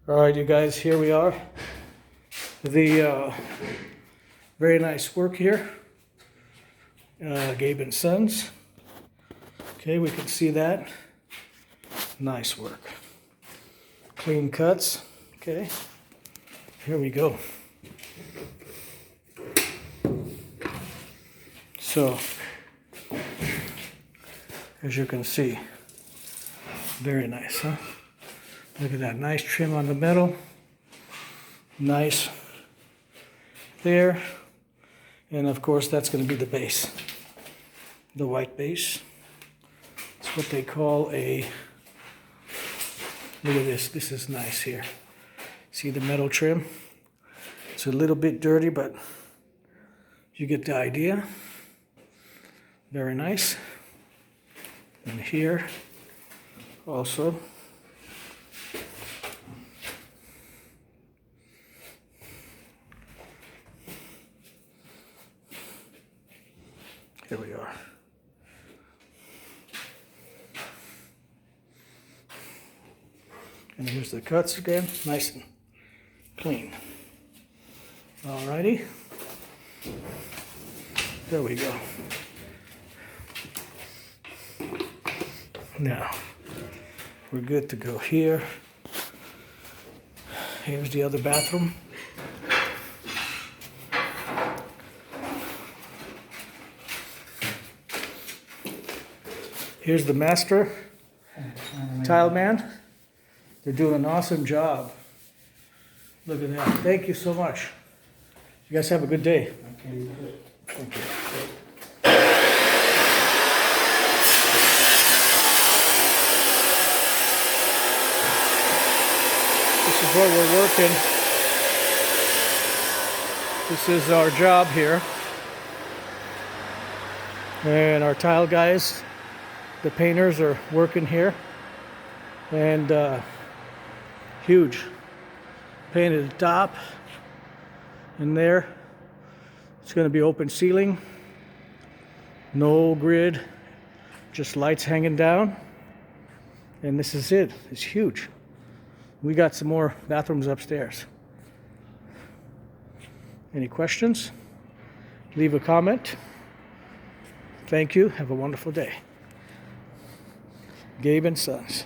All right, you guys, here we are. The very nice work here. Gabe and Sons. Okay, we can see that. Nice work. Clean cuts. Okay, here we go. So, as you can see, very nice, huh? Look at that, nice trim on the metal. Nice there. And of course, that's going to be the base. The white base. It's what they call a, look at this, this is nice here. See the metal trim? It's a little bit dirty, but you get the idea. Very nice. And here also. Here we are. And here's the cuts again, nice and clean. Alrighty. There we go. Now, we're good to go here. Here's the other bathroom. Here's the master tile man. They're doing an awesome job. Look at that. Thank you so much. You guys have a good day. Thank you. This is where we're working. This is our job here. And our tile guys, the painters, are working here. And huge. Painted the top. And there, it's going to be open ceiling. No grid, just lights hanging down. And this is it. It's huge. We got some more bathrooms upstairs. Any questions? Leave a comment. Thank you. Have a wonderful day. Gabe and Sons.